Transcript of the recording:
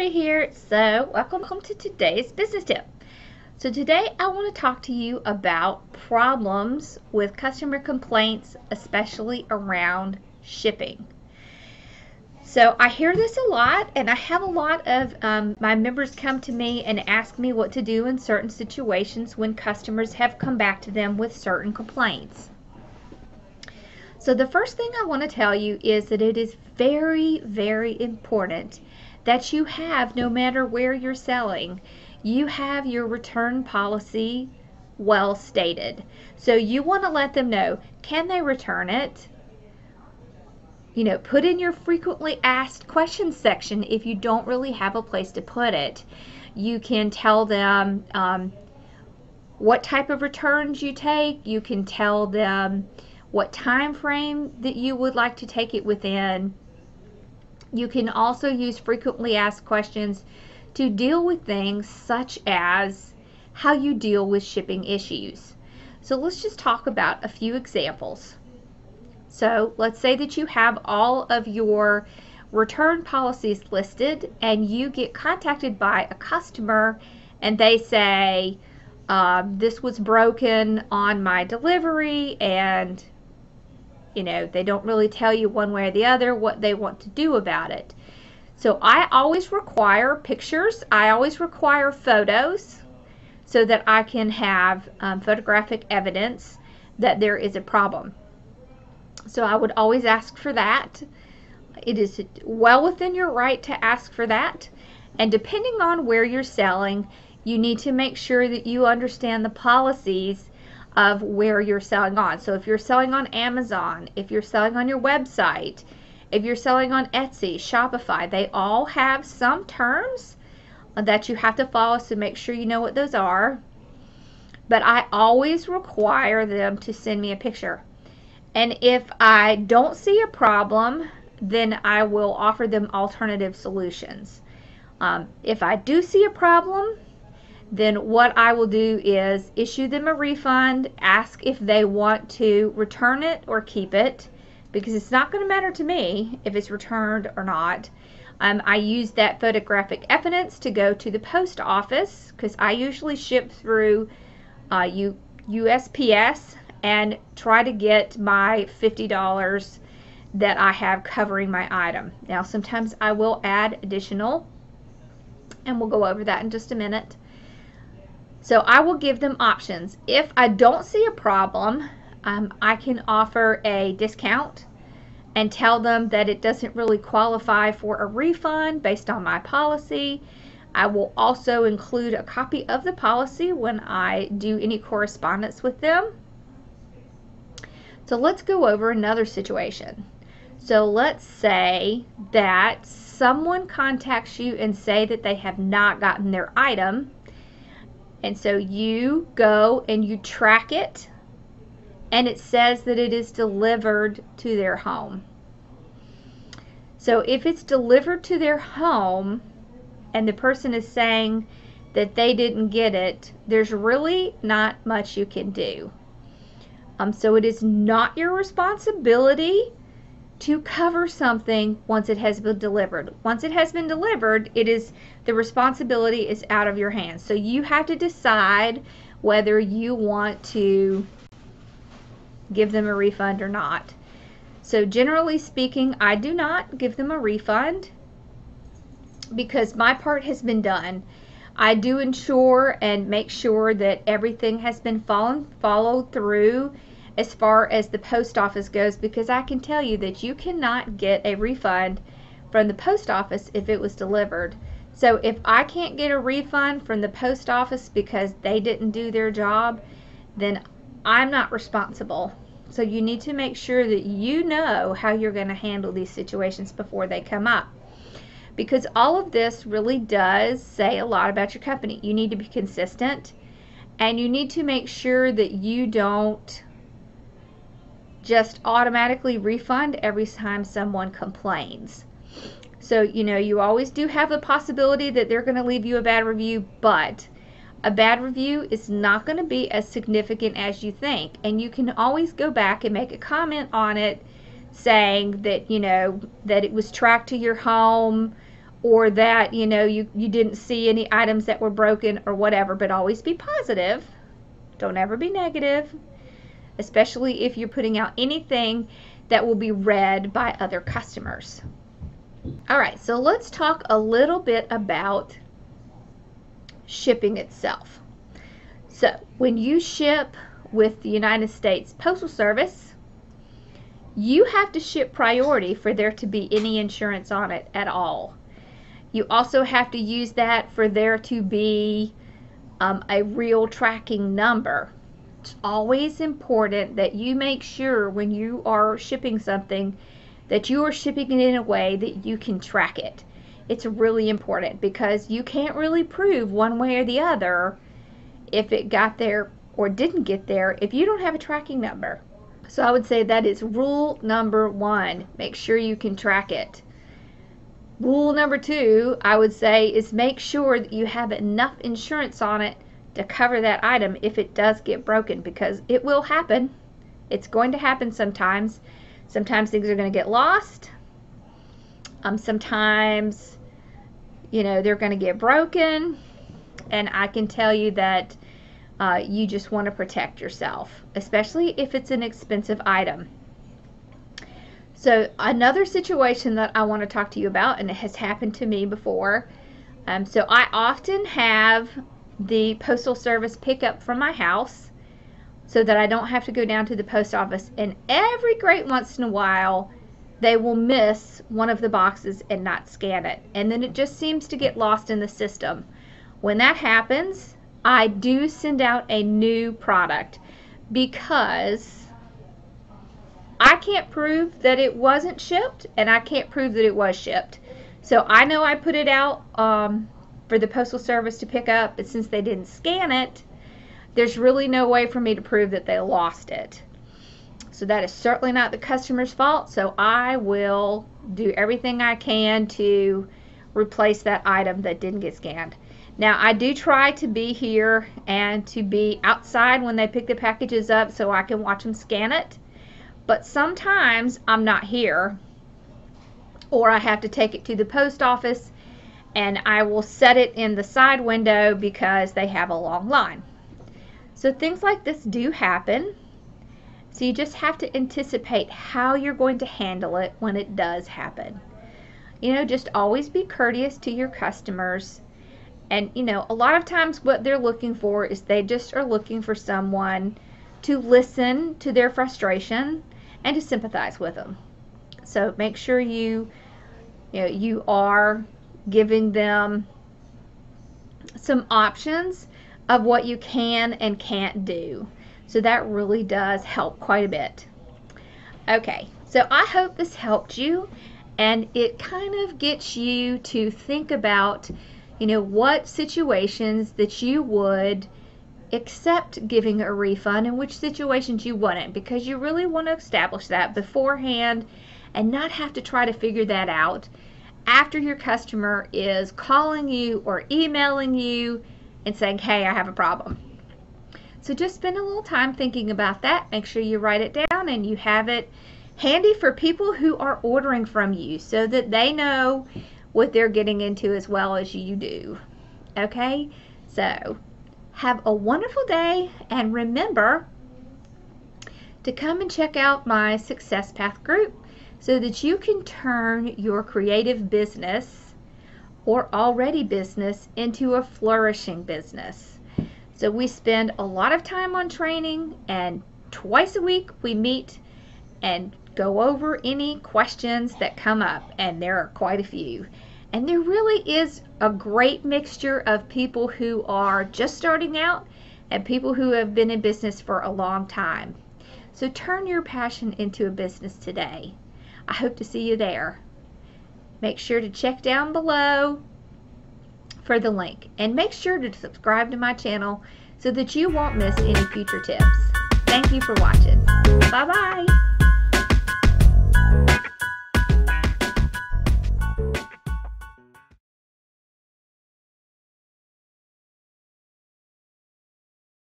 Lori here. So welcome to today's business tip. So today I want to talk to you about problems with customer complaints, especially around shipping. So I hear this a lot, and I have a lot of my members come to me and ask me what to do in certain situations when customers have come back to them with certain complaints. So the first thing I want to tell you is that it is very, very important that you have, no matter where you're selling, you have your return policy well stated. So you want to let them know, can they return it? You know, put in your frequently asked questions section if you don't really have a place to put it. You can tell them what type of returns you take. You can tell them what time frame that you would like to take it within. You can also use frequently asked questions to deal with things such as how you deal with shipping issues. So let's just talk about a few examples. So let's say that you have all of your return policies listed and you get contacted by a customer and they say, this was broken on my delivery, and you know, they don't really tell you one way or the other what they want to do about it. So I always require pictures. I always require photos so that I can have photographic evidence that there is a problem. So I would always ask for that. It is well within your right to ask for that. And depending on where you're selling, you need to make sure that you understand the policies of where you're selling on. So if you're selling on Amazon, if you're selling on your website, if you're selling on Etsy, Shopify, they all have some terms that you have to follow, so make sure you know what those are. But I always require them to send me a picture. And if I don't see a problem, then I will offer them alternative solutions. If I do see a problem, then what I will do is issue them a refund, ask if they want to return it or keep it, because it's not going to matter to me if it's returned or not. I use that photographic evidence to go to the post office, because I usually ship through USPS and try to get my $50 that I have covering my item. Now sometimes I will add additional, and we'll go over that in just a minute. So I will give them options. If I don't see a problem, I can offer a discount and tell them that it doesn't really qualify for a refund based on my policy. I will also include a copy of the policy when I do any correspondence with them. So let's go over another situation. So let's say that someone contacts you and say that they have not gotten their item. And so you go and you track it, and it says that it is delivered to their home. So if it's delivered to their home and the person is saying that they didn't get it, there's really not much you can do. So it is not your responsibility to cover something once it has been delivered. Once it has been delivered, the responsibility is out of your hands. So you have to decide whether you want to give them a refund or not. So generally speaking, I do not give them a refund because my part has been done. I do ensure and make sure that everything has been followed through as far as the post office goes, because I can tell you that you cannot get a refund from the post office if it was delivered. So if I can't get a refund from the post office because they didn't do their job, then I'm not responsible. So you need to make sure that you know how you're going to handle these situations before they come up, because all of this really does say a lot about your company. You need to be consistent, and you need to make sure that you don't just automatically refund every time someone complains. So, you know, you always do have the possibility that they're going to leave you a bad review, but a bad review is not going to be as significant as you think. And you can always go back and make a comment on it saying that, you know, that it was tracked to your home, or that, you know, you didn't see any items that were broken or whatever, but always be positive. Don't ever be negative, especially if you're putting out anything that will be read by other customers. All right, so let's talk a little bit about shipping itself. So when you ship with the United States Postal Service, you have to ship priority for there to be any insurance on it at all. You also have to use that for there to be a real tracking number. It's always important that you make sure when you are shipping something that you are shipping it in a way that you can track it. It's really important because you can't really prove one way or the other if it got there or didn't get there if you don't have a tracking number. So I would say that is rule number 1. Make sure you can track it. Rule number 2, I would say, is make sure that you have enough insurance on it to cover that item if it does get broken, because it will happen. It's going to happen sometimes. Sometimes things are going to get lost. Sometimes, you know, they're going to get broken. And I can tell you that you just want to protect yourself, especially if it's an expensive item. So another situation that I want to talk to you about, and it has happened to me before. So I often have the Postal Service pick up from my house so that I don't have to go down to the post office, and every great once in a while they will miss one of the boxes and not scan it, and then it just seems to get lost in the system. When that happens, I do send out a new product because I can't prove that it wasn't shipped, and I can't prove that it was shipped. So I know I put it out for the Postal Service to pick up, but since they didn't scan it, there's really no way for me to prove that they lost it. So that is certainly not the customer's fault, so I will do everything I can to replace that item that didn't get scanned. Now, I do try to be here and to be outside when they pick the packages up so I can watch them scan it. But sometimes I'm not here, or I have to take it to the post office, and I will set it in the side window because they have a long line. So things like this do happen. So you just have to anticipate how you're going to handle it when it does happen. You know, just always be courteous to your customers. And, you know, a lot of times what they're looking for is they just are looking for someone to listen to their frustration and to sympathize with them. So make sure you are giving them some options of what you can and can't do. So that really does help quite a bit. Okay, so I hope this helped you, and it kind of gets you to think about, you know, what situations that you would accept giving a refund and which situations you wouldn't, because you really want to establish that beforehand and not have to try to figure that out after your customer is calling you or emailing you and saying, hey, I have a problem. So just spend a little time thinking about that. Make sure you write it down and you have it handy for people who are ordering from you so that they know what they're getting into as well as you do. Okay, so have a wonderful day, and remember to come and check out my Success Path group so that you can turn your creative business or already business into a flourishing business. So we spend a lot of time on training, and twice a week we meet and go over any questions that come up, and there are quite a few. And there really is a great mixture of people who are just starting out and people who have been in business for a long time. So turn your passion into a business today. I hope to see you there. Make sure to check down below for the link, and make sure to subscribe to my channel so that you won't miss any future tips. Thank you for watching. Bye-bye.